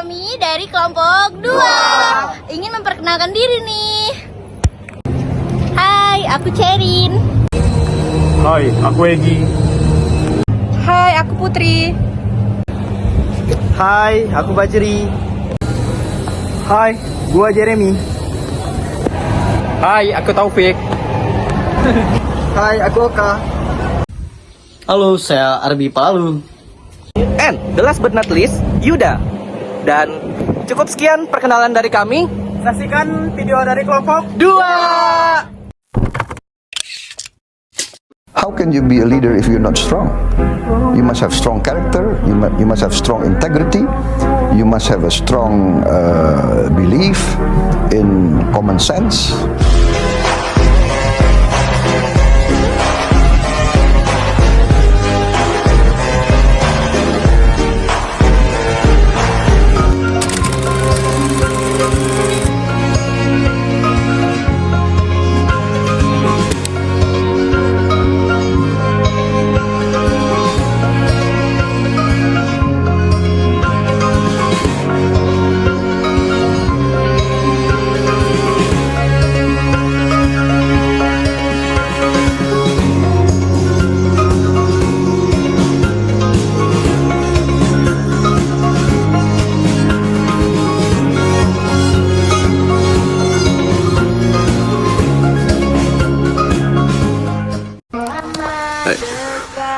kami dari kelompok 2 ingin memperkenalkan diri nih. Hai, aku Cerin. Hai, aku Egi. Hai, aku Putri. Hai, aku Bajri. Hai, gua Jeremy. Hai, aku Taufik. Hai, aku Oka. Halo, saya Arbi Palu. And the last but not least, Yuda. Dan cukup sekian perkenalan dari kami. Saksikan video dari kelompok 2. How can you be a leader if you're not strong? You must have strong character, you must have strong integrity, you must have a strong belief in common sense.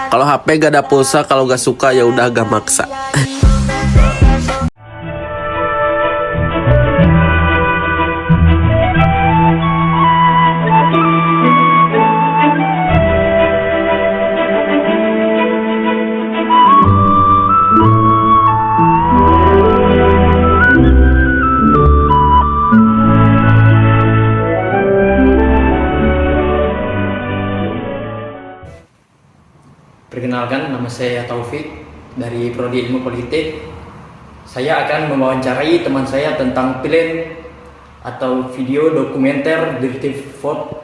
Kalau HP gak ada pulsa, kalau gak suka ya udah gak maksa. Perkenalkan, nama saya Taufik dari Prodi Ilmu Politik. Saya akan mewawancarai teman saya tentang film atau video dokumenter Dirty Vote.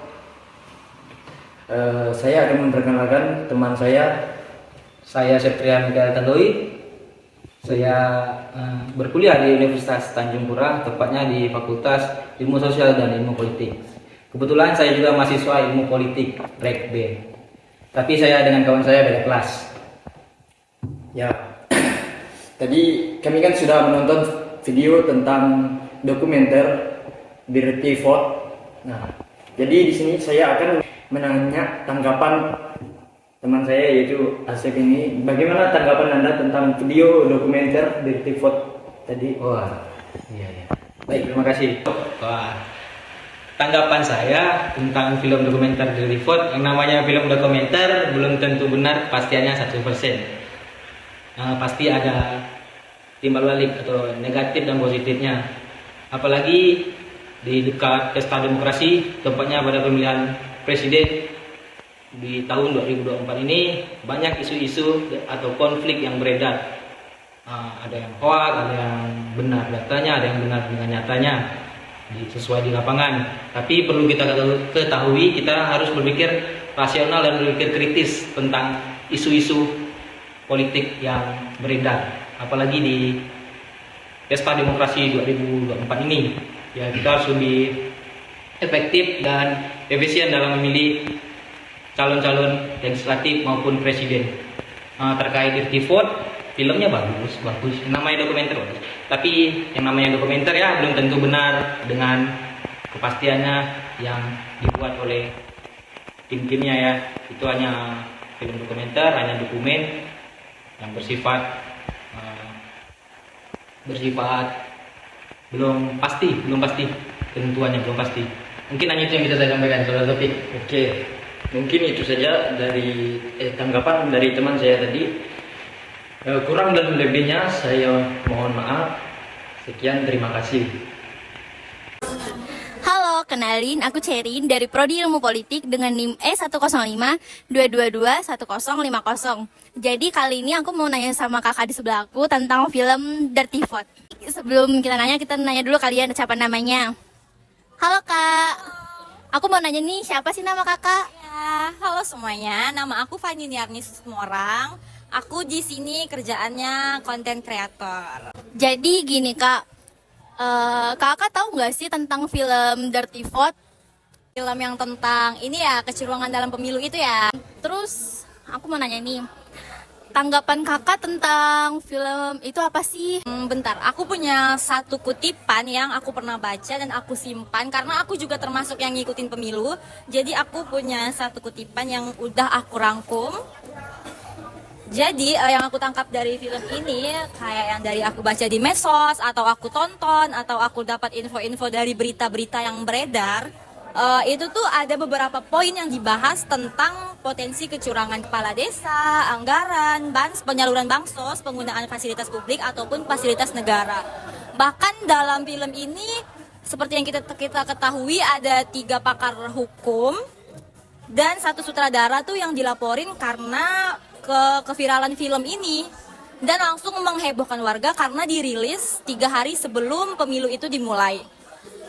Saya akan memperkenalkan teman saya. Saya Septrian Mikael Tandoi. Saya berkuliah di Universitas Tanjung Pura, tepatnya di Fakultas Ilmu Sosial dan Ilmu Politik. Kebetulan saya juga mahasiswa Ilmu Politik Rek B. Tapi saya dengan kawan saya beda kelas. Ya, tadi kami kan sudah menonton video tentang dokumenter Dirty Vote. Nah, jadi di sini saya akan menanya tanggapan teman saya yaitu Asep ini. Bagaimana tanggapan Anda tentang video dokumenter Dirty Vote tadi? Wah, iya. Baik, terima kasih. Wah. Tanggapan saya tentang film dokumenter Dirty Vote, yang namanya film dokumenter belum tentu benar pastiannya 100%. Pasti ada timbal balik atau negatif dan positifnya. Apalagi di dekat pesta demokrasi, tepatnya pada pemilihan presiden di tahun 2024 ini, banyak isu-isu atau konflik yang beredar. Ada yang hoax, ada yang benar datanya, ada yang benar dengan nyatanya, sesuai di lapangan. Tapi perlu kita ketahui, kita harus berpikir rasional dan berpikir kritis tentang isu-isu politik yang beredar, apalagi di pesta demokrasi 2024 ini. Ya, kita harus lebih efektif dan efisien dalam memilih calon-calon legislatif maupun presiden. Terkait Dirty Vote, filmnya bagus, namanya dokumenter bagus. Tapi yang namanya dokumenter ya belum tentu benar dengan kepastiannya yang dibuat oleh tim-timnya ya. Itu hanya film dokumenter, hanya dokumen yang bersifat belum pasti ketentuannya belum pasti. Mungkin hanya itu yang bisa saya sampaikan, Saudara Topik. Oke, mungkin itu saja dari tanggapan dari teman saya tadi. Kurang dan lebihnya saya mohon maaf. Sekian, terima kasih. Halo, kenalin aku Cerin dari Prodi Ilmu Politik dengan NIM E105-222-1050. Jadi kali ini aku mau nanya sama kakak di sebelah aku tentang film Dirty Vote. Sebelum kita nanya dulu kalian siapa namanya. Halo Kak, aku mau nanya nih, siapa sih nama kakak? Ya, halo semuanya, nama aku Fani Niarni Semorang. Aku di sini kerjaannya konten kreator. Jadi gini kak, kakak tahu nggak sih tentang film Dirty Vote? Film yang tentang ini ya, kecurangan dalam pemilu itu ya. Terus aku mau nanya nih, tanggapan kakak tentang film itu apa sih? Bentar, aku punya satu kutipan yang aku pernah baca dan aku simpan karena aku juga termasuk yang ngikutin pemilu. Jadi aku punya satu kutipan yang udah aku rangkum. Jadi yang aku tangkap dari film ini kayak yang dari aku baca di medsos atau aku tonton atau aku dapat info-info dari berita-berita yang beredar, itu tuh ada beberapa poin yang dibahas tentang potensi kecurangan kepala desa, anggaran, penyaluran bansos, penggunaan fasilitas publik ataupun fasilitas negara. Bahkan dalam film ini seperti yang kita ketahui ada 3 pakar hukum dan 1 sutradara tuh yang dilaporin karena keviralan film ini dan langsung menghebohkan warga karena dirilis 3 hari sebelum pemilu itu dimulai.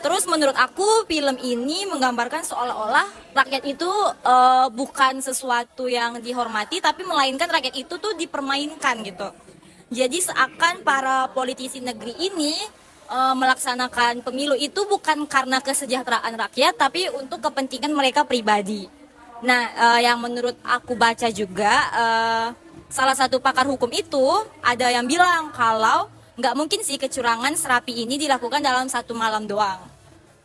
Terus menurut aku film ini menggambarkan seolah-olah rakyat itu bukan sesuatu yang dihormati tapi melainkan rakyat itu tuh dipermainkan gitu. Jadi seakan para politisi negeri ini melaksanakan pemilu itu bukan karena kesejahteraan rakyat tapi untuk kepentingan mereka pribadi. Nah, yang menurut aku baca juga, salah satu pakar hukum itu ada yang bilang kalau nggak mungkin sih kecurangan serapi ini dilakukan dalam 1 malam doang.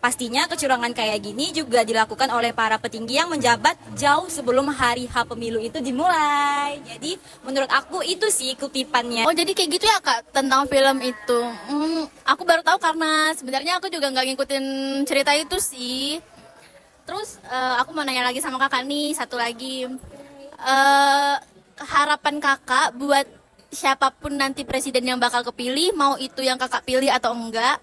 Pastinya kecurangan kayak gini juga dilakukan oleh para petinggi yang menjabat jauh sebelum hari H pemilu itu dimulai. Jadi menurut aku itu sih kutipannya. Oh jadi kayak gitu ya kak tentang film itu. Aku baru tahu karena sebenarnya aku juga nggak ngikutin cerita itu sih. Terus aku mau nanya lagi sama kakak nih, satu lagi. Harapan kakak buat siapapun nanti presiden yang bakal kepilih, mau itu yang kakak pilih atau enggak,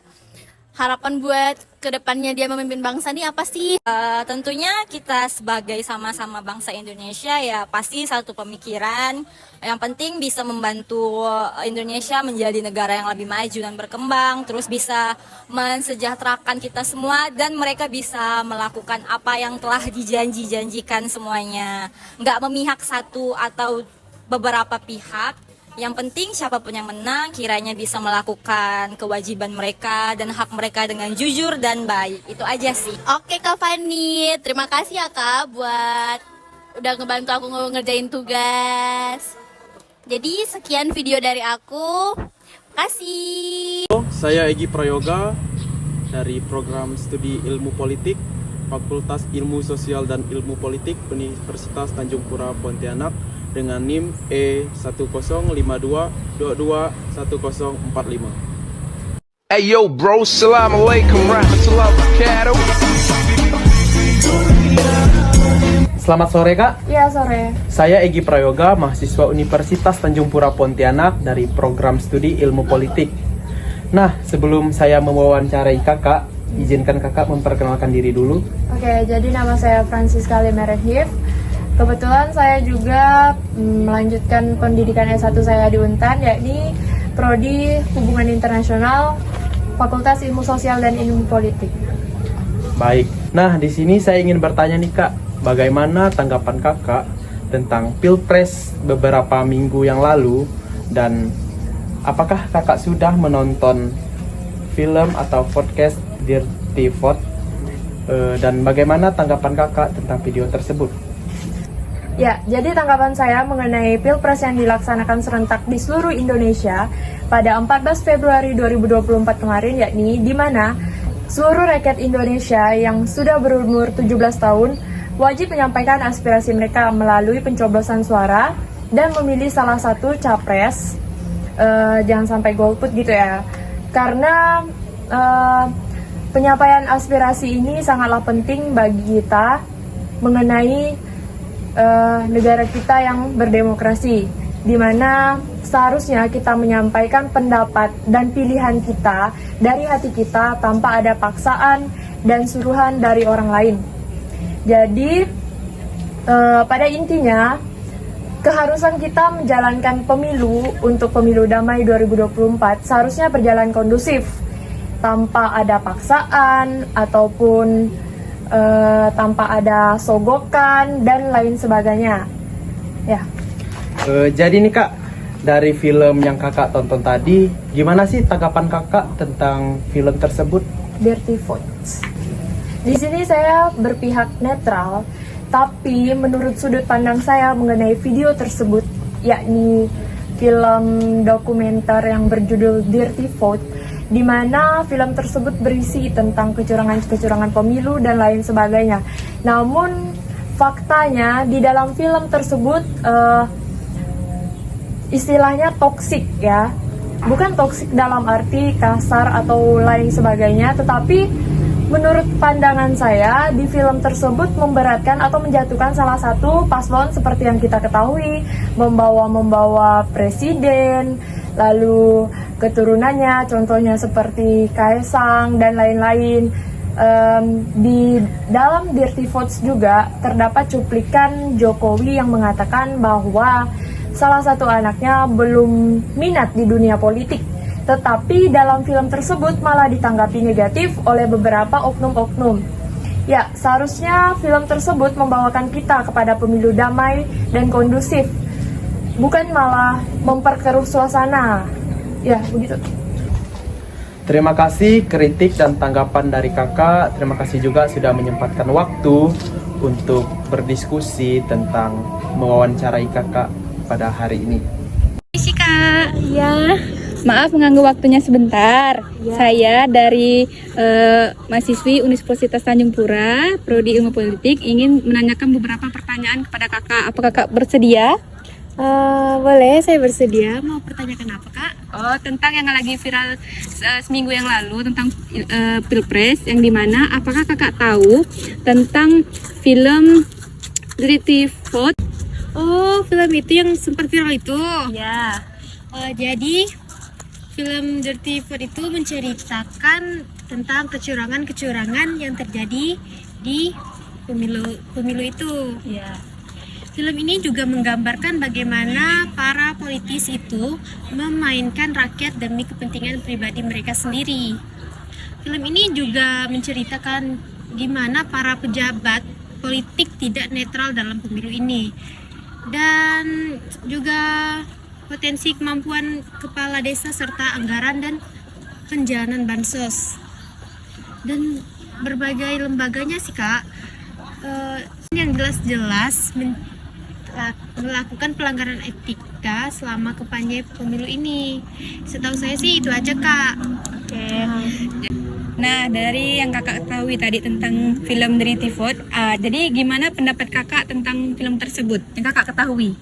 harapan buat kedepannya dia memimpin bangsa nih apa sih? Tentunya kita sebagai sama-sama bangsa Indonesia ya pasti satu pemikiran. Yang penting bisa membantu Indonesia menjadi negara yang lebih maju dan berkembang. Terus bisa mensejahterakan kita semua dan mereka bisa melakukan apa yang telah dijanjikan semuanya. Nggak memihak satu atau beberapa pihak. Yang penting siapapun yang menang kiranya bisa melakukan kewajiban mereka dan hak mereka dengan jujur dan baik. Itu aja sih. Oke Kak Fani, terima kasih ya Kak buat udah ngebantu aku ngerjain tugas. Jadi sekian video dari aku. Kasih. Saya Egi Prayoga dari program studi Ilmu Politik, Fakultas Ilmu Sosial dan Ilmu Politik Universitas Tanjung Pura Pontianak dengan NIM E1052221045. Hey yo bro, assalamualaikum warahmatullahi wabarakatuh. Selamat sore kak. Iya sore. Saya Egi Prayoga, mahasiswa Universitas Tanjung Pura Pontianak dari program studi Ilmu Politik. Nah, sebelum saya mewawancarai kakak, izinkan kakak memperkenalkan diri dulu. Oke, jadi nama saya Francisca Limerehif. Kebetulan saya juga melanjutkan pendidikan S1 saya di Untan, yakni Prodi Hubungan Internasional, Fakultas Ilmu Sosial dan Ilmu Politik. Baik. Nah, di sini saya ingin bertanya nih kak, bagaimana tanggapan kakak tentang Pilpres beberapa minggu yang lalu dan apakah kakak sudah menonton film atau podcast Dirty Vote dan bagaimana tanggapan kakak tentang video tersebut? Ya, jadi tanggapan saya mengenai Pilpres yang dilaksanakan serentak di seluruh Indonesia pada 14 Februari 2024 kemarin, yakni di mana seluruh rakyat Indonesia yang sudah berumur 17 tahun wajib menyampaikan aspirasi mereka melalui pencoblosan suara dan memilih salah satu capres, jangan sampai golput gitu ya, karena penyampaian aspirasi ini sangatlah penting bagi kita mengenai negara kita yang berdemokrasi, di mana seharusnya kita menyampaikan pendapat dan pilihan kita dari hati kita tanpa ada paksaan dan suruhan dari orang lain. Jadi pada intinya keharusan kita menjalankan pemilu untuk pemilu damai 2024 seharusnya berjalan kondusif tanpa ada paksaan ataupun tanpa ada sogokan dan lain sebagainya. Ya. Jadi nih kak, dari film yang kakak tonton tadi, gimana sih tanggapan kakak tentang film tersebut? Dirty Votes. Di sini saya berpihak netral, tapi menurut sudut pandang saya mengenai video tersebut, yakni film dokumenter yang berjudul Dirty Vote, di mana film tersebut berisi tentang kecurangan-kecurangan pemilu dan lain sebagainya. Namun faktanya di dalam film tersebut istilahnya toksik ya. Bukan toksik dalam arti kasar atau lain sebagainya, tetapi menurut pandangan saya di film tersebut memberatkan atau menjatuhkan salah satu paslon seperti yang kita ketahui, membawa presiden, lalu keturunannya, contohnya seperti Kaisang dan lain-lain. Di dalam Dirty Votes juga terdapat cuplikan Jokowi yang mengatakan bahwa salah satu anaknya belum minat di dunia politik. Tetapi dalam film tersebut malah ditanggapi negatif oleh beberapa oknum-oknum. Ya, seharusnya film tersebut membawakan kita kepada pemilu damai dan kondusif, bukan malah memperkeruh suasana. Ya, begitu. Terima kasih kritik dan tanggapan dari kakak. Terima kasih juga sudah menyempatkan waktu untuk berdiskusi tentang mewawancarai kakak pada hari ini. Sih kak, ya maaf mengganggu waktunya sebentar. Saya dari mahasiswi Universitas Tanjung Pura, Prodi Ilmu Politik, ingin menanyakan beberapa pertanyaan kepada kakak. Apa kakak bersedia? Boleh, saya bersedia. Mau pertanyakan apa kak? Oh, tentang yang lagi viral seminggu yang lalu tentang Pilpres, yang dimana apakah kakak tahu tentang film Dirty Vote? Oh, film itu yang sempat viral itu? Ya. Jadi film Dirty Vote itu menceritakan tentang kecurangan-kecurangan yang terjadi di pemilu itu. Ya. Film ini juga menggambarkan bagaimana para politisi itu memainkan rakyat demi kepentingan pribadi mereka sendiri. Film ini juga menceritakan gimana para pejabat politik tidak netral dalam pemilu ini. Dan juga potensi kemampuan kepala desa serta anggaran dan penjalanan bansos. Dan berbagai lembaganya sih kak, yang jelas-jelas melakukan pelanggaran etika selama kampanye pemilu ini. Setahu saya sih itu aja kak. Oke. Nah, dari yang kakak ketahui tadi tentang film Dirty Vote, jadi gimana pendapat kakak tentang film tersebut yang kakak ketahui?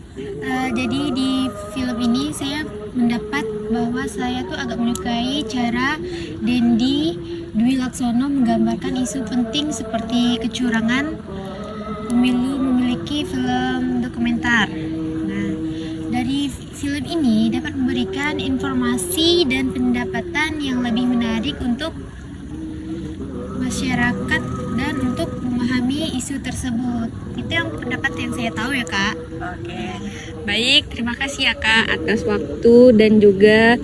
Jadi di film ini saya mendapat bahwa saya tuh agak menyukai cara Dendi Dwi Laksono menggambarkan isu penting seperti kecurangan pemilu memiliki film dokumenter. Nah, dari film ini dapat memberikan informasi dan pendapatan yang lebih menarik untuk masyarakat dan untuk memahami isu tersebut. Itu yang pendapat yang saya tahu ya kak. Oke, baik, terima kasih ya kak atas waktu dan juga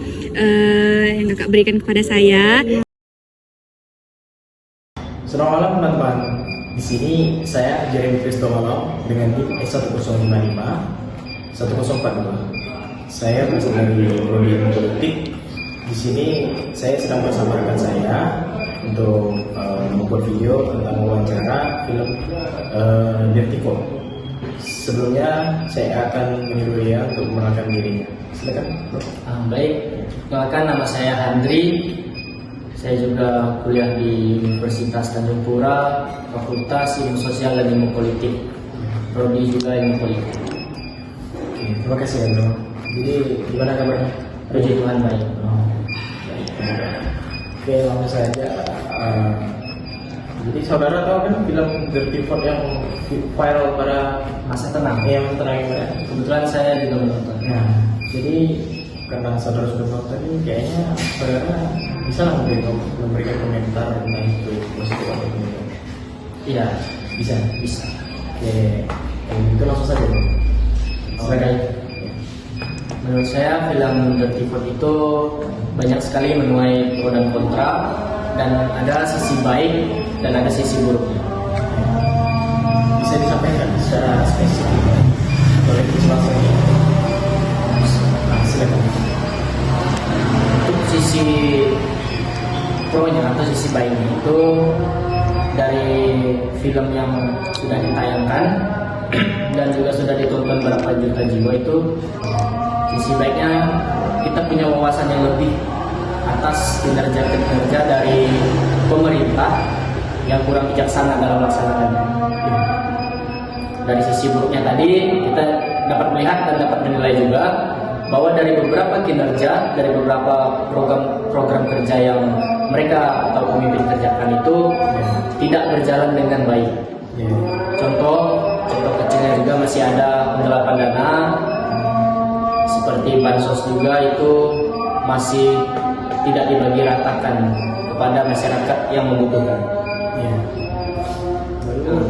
yang kakak berikan kepada saya. Selamat malam teman-teman. Di sini saya Jeremy Kristo Malam dengan NIK 1055 1042. Saya berasal dari Prodi Ilmu Politik. Di sini saya sedang bersama rekan saya untuk membuat video tentang wawancara film Dirty Vote. Sebelumnya saya akan menyuruh dia untuk mengenalkan dirinya. Silakan. Baik, perkenalkan nama saya Handri. Saya juga kuliah di Universitas Tanjung Pura, Fakultas Ilmu Sosial dan Ilmu Politik. Prodi juga Ilmu Politik. Oke, terima kasih Andro. Jadi gimana kabarnya? Puji Tuhan baik. Oke, langsung saja. Jadi saudara tahu kan film Dirty Vote yang viral pada Masa tenang. Yang tenang ini? Kebetulan saya juga menonton. Nah, jadi karena saudara sudah nonton ini, kayaknya saudara bisa lah memberikan komentar tentang itu positif atau negatif. Iya, Bisa. bisa. Oke, itu langsung saja bro. Oke. Menurut saya film Dirty Vote itu banyak sekali menuai pro dan kontra, dan ada sisi baik dan ada sisi buruknya. Bisa disampaikan secara spesifik oleh Chris Watson ini sisi baiknya itu dari film yang sudah ditayangkan dan juga sudah ditonton berapa juta jiwa itu, sisi baiknya kita punya wawasan yang lebih atas kinerja-kinerja dari pemerintah yang kurang bijaksana dalam melaksanakannya. Dari sisi buruknya tadi kita dapat melihat dan dapat menilai juga bahwa dari beberapa kinerja, dari beberapa program kerja yang mereka atau pemimpin kerjakan itu tidak berjalan dengan baik. Contoh kecilnya juga masih ada penggelapan dana, seperti bansos juga itu masih tidak dibagi ratakan kepada masyarakat yang membutuhkan.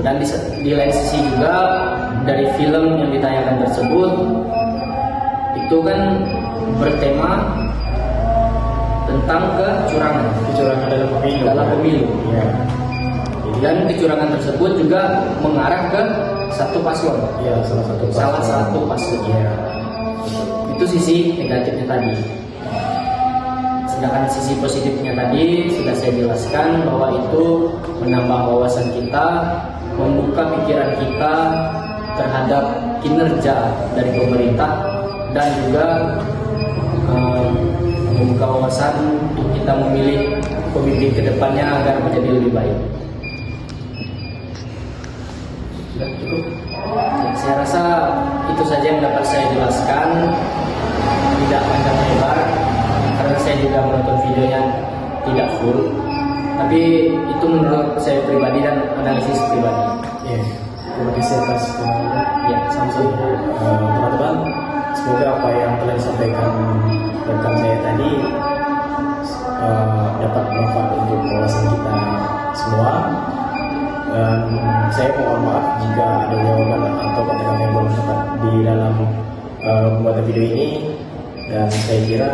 Dan di lain sisi juga dari film yang ditayangkan tersebut itu kan bertema tentang kecurangan dalam pemilu. Dan kecurangan tersebut juga mengarah ke satu paslon. Salah satu paslon. Itu sisi negatifnya tadi. Sedangkan sisi positifnya tadi sudah saya jelaskan bahwa itu menambah wawasan kita, membuka pikiran kita terhadap kinerja dari pemerintah, dan juga membuka wawasan untuk kita memilih pemimpin kedepannya agar menjadi lebih baik. Sudah cukup? Saya rasa itu saja yang dapat saya jelaskan, tidak panjang lebar, karena saya juga menonton videonya tidak full, tapi itu menurut saya pribadi dan analisis pribadi. Terima kasih atas Ya, sama-sama. teman-teman. Semoga apa yang telah disampaikan rekan saya tadi dapat bermanfaat untuk wawasan kita semua. Dan saya mohon maaf jika ada jawaban atau kata-kata yang belum tepat di dalam pembuatan video ini. Dan saya kira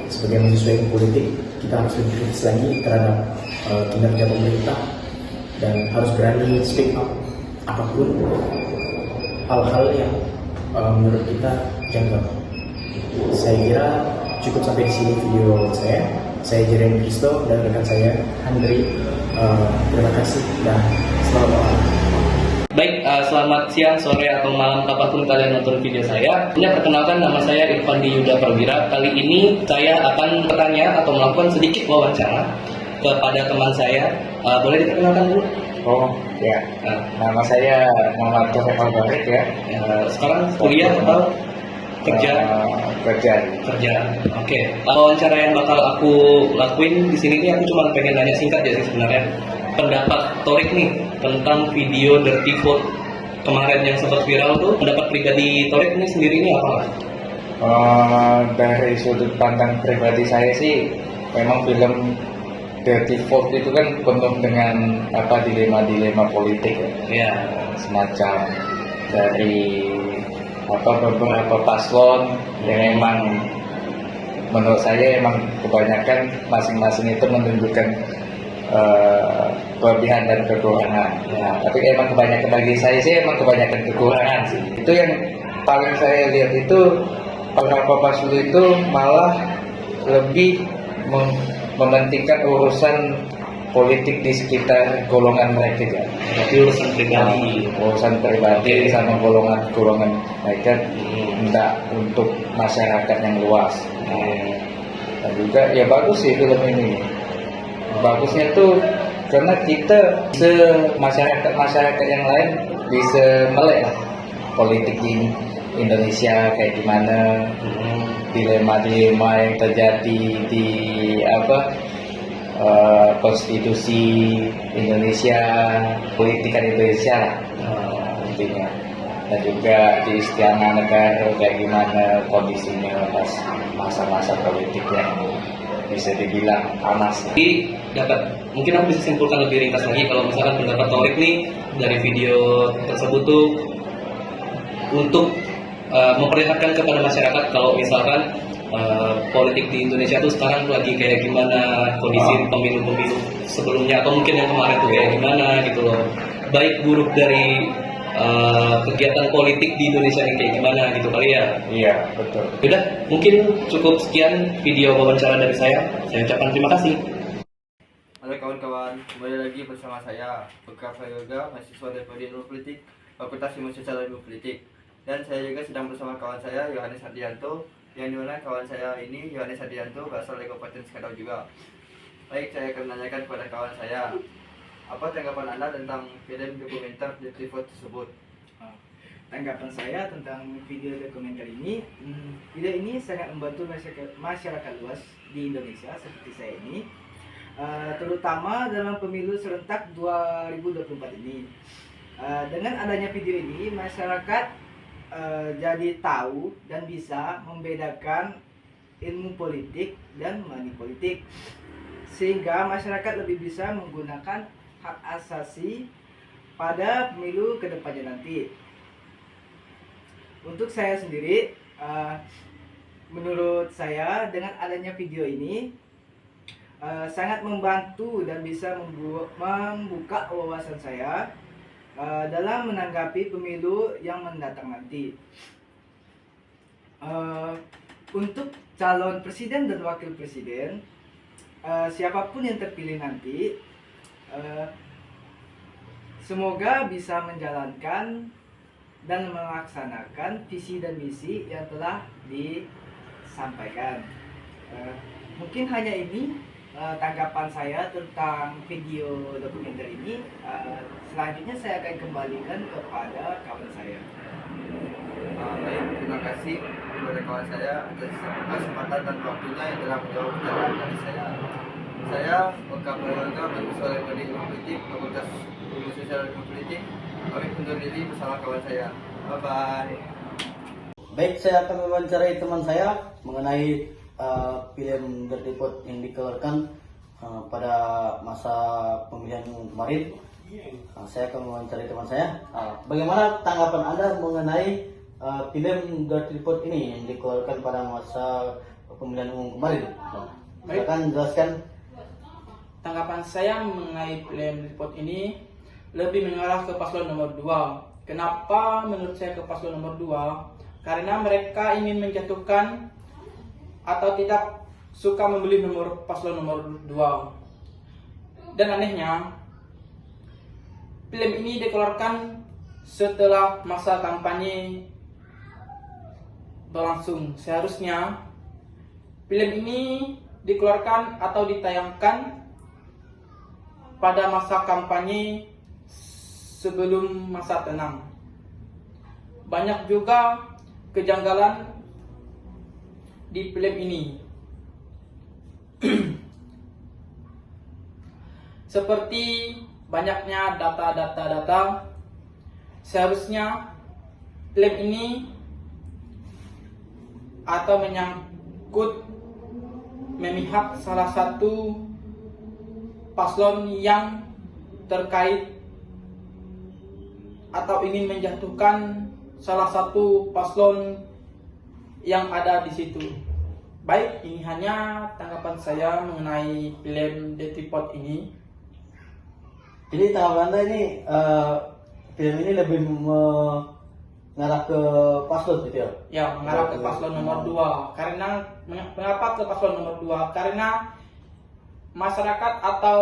sebagai mahasiswa ilmu politik kita harus lebih kritis lagi terhadap kinerja pemerintah dan harus berani speak up apapun hal-hal yang menurut kita janggal. Saya kira cukup sampai di sini video saya. Saya Jeremy Kristo dan rekan saya Andri. Terima kasih dan selamat malam. Baik, selamat siang, sore, atau malam kapanpun kalian nonton video saya. Ini perkenalkan, nama saya Irfandi Yuda Prawira. Kali ini saya akan bertanya atau melakukan sedikit wawancara kepada teman saya. Boleh diperkenalkan dulu? Oh ya, nama saya Muhammad Taufik Al-Barik ya. Sekarang kuliah atau kerja? Kerja. Oke. Wawancara yang bakal aku lakuin di sini nih, aku cuma pengen nanya singkat aja sih sebenarnya. Pendapat Torik nih tentang video Dirty Vote kemarin yang sempat viral tuh, pendapat pribadi Torik ini sendiri ini apa? Dari sudut pandang pribadi saya sih, memang film Dirty Vote itu kan penuh dengan dilema-dilema politik ya. Semacam dari beberapa paslon yang memang menurut saya emang kebanyakan masing-masing itu menunjukkan kelebihan dan kekurangan. Tapi emang kebanyakan bagi saya sih emang kebanyakan kekurangan sih. Itu yang paling saya lihat itu beberapa paslon itu malah lebih mementingkan urusan politik di sekitar golongan mereka ya. Jadi urusan pribadi sama golongan mereka, tidak untuk masyarakat yang luas. Dan juga ya bagus sih film ini. Bagusnya tuh karena kita masyarakat yang lain bisa melek lah politik di Indonesia kayak gimana, dilema-dilema yang terjadi di konstitusi Indonesia, politikan Indonesia lah intinya. Dan juga di Istana Negara kayak gimana kondisinya pas masa-masa politik yang bisa dibilang panas. Jadi mungkin aku bisa simpulkan lebih ringkas lagi kalau misalkan pendapat Torik nih dari video tersebut tuh untuk memperlihatkan kepada masyarakat kalau misalkan politik di Indonesia tuh sekarang lagi kayak gimana, kondisi pemilu-pemilu sebelumnya atau mungkin yang kemarin tuh kayak gimana gitu loh, baik buruk dari kegiatan politik di Indonesia yang kayak gimana gitu kali ya. Iya betul. Udah, mungkin cukup sekian video wawancara dari saya ucapkan terima kasih. Assalamualaikum teman-teman, kembali lagi bersama saya Bekar Yoga, mahasiswa dari Ilmu Politik, Fakultas Ilmu Sosial dan Ilmu Politik. Dan saya juga sedang bersama kawan saya Yohanes Ardianto, yang dimana kawan saya ini Yohanes Ardianto berasal dari Kabupaten Sekadau juga. Baik, saya akan menanyakan kepada kawan saya, apa tanggapan Anda tentang film dokumenter Dirty Vote tersebut? Tanggapan saya tentang video dokumenter ini, video ini sangat membantu masyarakat luas di Indonesia seperti saya ini, terutama dalam pemilu serentak 2024 ini. Dengan adanya video ini, masyarakat jadi tahu dan bisa membedakan ilmu politik dan money politik, sehingga masyarakat lebih bisa menggunakan hak asasi pada pemilu kedepannya nanti. Untuk saya sendiri, menurut saya dengan adanya video ini sangat membantu dan bisa membuka wawasan saya dalam menanggapi pemilu yang mendatang nanti. Untuk calon presiden dan wakil presiden, siapapun yang terpilih nanti, semoga bisa menjalankan dan melaksanakan visi dan misi yang telah disampaikan. Mungkin hanya ini tanggapan saya tentang video dokumenter ini. Selanjutnya saya akan kembalikan kepada kawan saya. Baik, terima kasih kepada kawan saya atas kesempatan dan waktunya yang telah menjawab pertanyaan dari saya. Saya Bekar Yoga, mahasiswa dari Ilmu Politik, Fakultas Ilmu Sosial dan Ilmu Politik. Kami undur diri bersama kawan saya. Bye-bye. Baik, saya akan mewawancarai teman saya mengenai film Dirty Vote yang dikeluarkan pada masa pemilihan kemarin. Saya akan mewawancarai teman saya. Bagaimana tanggapan Anda mengenai film Dirty Vote ini yang dikeluarkan pada masa pemilihan umum kemarin? Silakan jelaskan. Tanggapan saya mengenai film Dirty Vote ini lebih mengarah ke paslon nomor 2. Kenapa menurut saya ke paslon nomor 2? Karena mereka ingin menjatuhkan atau tidak suka membeli nomor paslon nomor 2. Dan anehnya, film ini dikeluarkan setelah masa kampanye berlangsung. Seharusnya film ini dikeluarkan atau ditayangkan pada masa kampanye sebelum masa tenang. Banyak juga kejanggalan di film ini. Seperti banyaknya data. Seharusnya film ini atau menyangkut memihak salah satu paslon yang terkait atau ingin menjatuhkan salah satu paslon yang ada di situ. Baik, ini hanya tanggapan saya mengenai film Dirty Vote ini. Jadi tanggapan Anda ini film ini lebih mengarah ke paslon gitu ya? Ya, mengarah ke paslon nomor 2. Karena mengapa ke paslon nomor 2? Karena masyarakat atau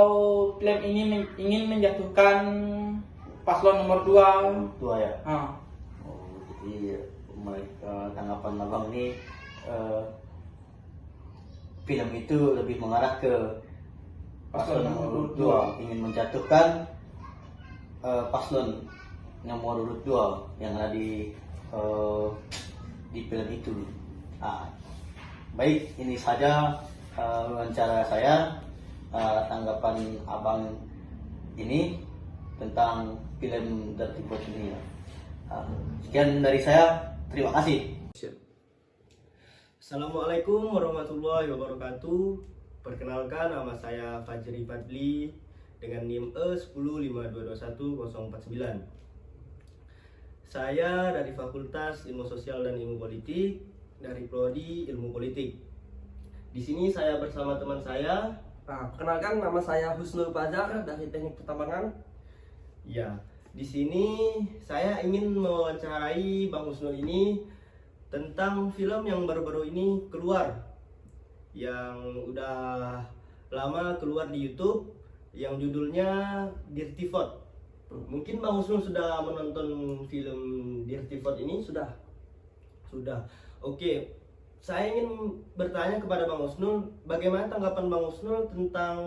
film ini ingin menjatuhkan paslon nomor 2. 2 ya? Jadi tanggapan abang ini film itu lebih mengarah ke paslon nomor 2, ingin menjatuhkan paslon nomor 2 yang ada di film itu. Baik, ini saja wawancara saya, tanggapan abang ini tentang film Dirty Vote ini. Sekian dari saya, terima kasih. Assalamualaikum warahmatullahi wabarakatuh. Perkenalkan, nama saya Fajri Fadli dengan NIM E105221049. Saya dari Fakultas Ilmu Sosial dan Ilmu Politik dari Prodi Ilmu Politik. Di sini saya bersama teman saya. Perkenalkan, nama saya Husnul Fajar dari Teknik Pertambangan. Ya, di sini saya ingin mewawancarai Bang Husnul ini tentang film yang baru-baru ini keluar, yang udah lama keluar di YouTube, yang judulnya Dirty Vote. Mungkin Bang Husnul sudah menonton film Dirty Vote ini? Sudah. Oke. Saya ingin bertanya kepada Bang Husnul, bagaimana tanggapan Bang Husnul tentang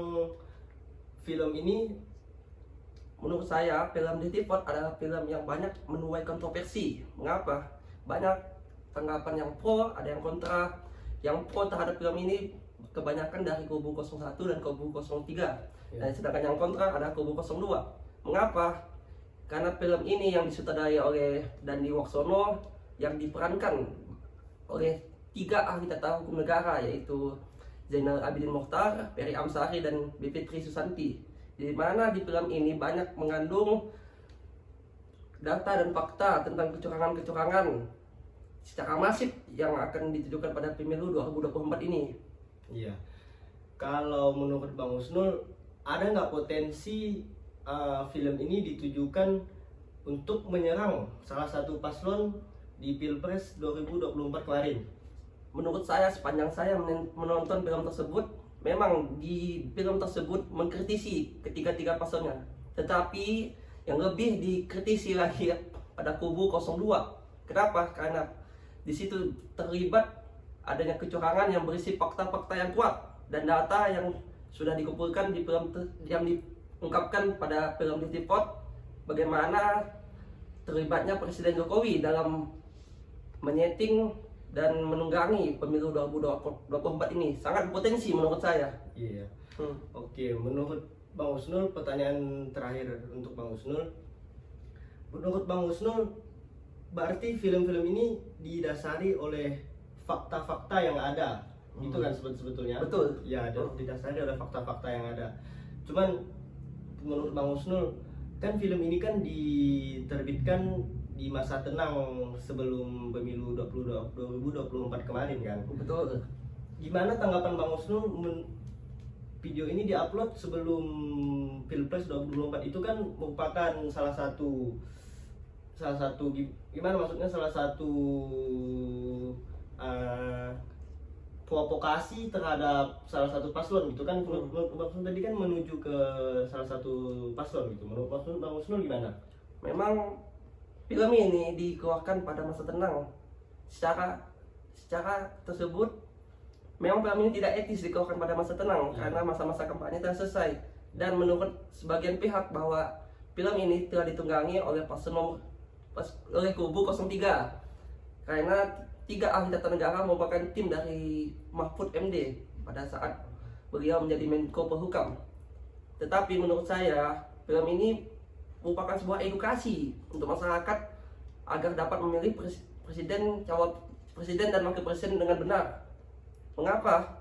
film ini? Menurut saya, film Dirty Vote adalah film yang banyak menuai kontroversi. Mengapa? Banyak tanggapan yang pro, ada yang kontra. Yang pro terhadap film ini kebanyakan dari kubu 01 dan kubu 03. Dan sedangkan yang kontra ada kubu 02. Mengapa? Karena film ini yang disutradarai oleh Dandi Waksono, yang diperankan oleh 3 ahli tata hukum negara, yaitu Zainal Abidin Mokhtar, Ferry Amsari, dan Bivitri Susanti. Di mana di film ini banyak mengandung data dan fakta tentang kecurangan-kecurangan secara masif yang akan ditujukan pada pemilu 2024 ini. Iya. Kalau menurut Bang Husnul, ada nggak potensi film ini ditujukan untuk menyerang salah satu paslon di Pilpres 2024 kemarin? Menurut saya, sepanjang saya menonton film tersebut, memang di film tersebut mengkritisi ketiga-tiga paslonnya. Tetapi yang lebih dikritisi lagi pada kubu 02. Kenapa? Karena di situ terlibat adanya kecurangan yang berisi fakta-fakta yang kuat dan data yang sudah dikumpulkan di film yang diungkapkan pada film Dirty Vote, bagaimana terlibatnya Presiden Jokowi dalam menyeting dan menunggangi pemilu 2024 ini. Sangat berpotensi menurut saya. Iya. Oke, menurut Bang Husnul, pertanyaan terakhir untuk Bang Husnul. Menurut Bang Husnul, berarti film-film ini didasari oleh fakta-fakta yang ada. Itu kan sebetulnya? Betul. Ya, didasari oleh fakta-fakta yang ada. Cuman menurut Bang Husnul, kan film ini kan diterbitkan di masa tenang sebelum pemilu 2024 kemarin kan? Betul. Gimana tanggapan Bang Husnul, video ini diupload sebelum Pilpres 2024 itu kan merupakan salah satu gimana maksudnya, salah satu provokasi terhadap salah satu paslon gitu kan? Menurut Bang Husnul tadi kan menuju ke salah satu paslon gitu. Menurut Bang Husnul gimana? Memang film ini dikeluarkan pada masa tenang. Secara tersebut, memang film ini tidak etis dikeluarkan pada masa tenang karena masa-masa kampanye telah selesai. Dan menurut sebagian pihak bahwa film ini telah ditunggangi oleh oleh kubu 03 karena 3 ahli tata negara merupakan tim dari Mahfud MD pada saat beliau menjadi Menko Polhukam. Tetapi menurut saya, film ini merupakan sebuah edukasi untuk masyarakat agar dapat memilih presiden dan wakil presiden dengan benar. Mengapa?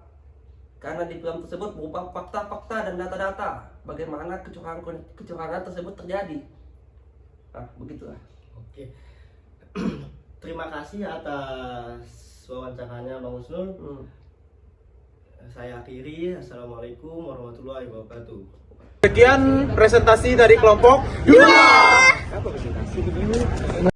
Karena di film tersebut berupa fakta-fakta dan data-data bagaimana kecurangan tersebut terjadi. Nah, begitulah. Oke. Terima kasih atas wawancaranya Bang Husnul. Saya akhiri. Assalamualaikum warahmatullahi wabarakatuh. Sekian presentasi dari kelompok 2.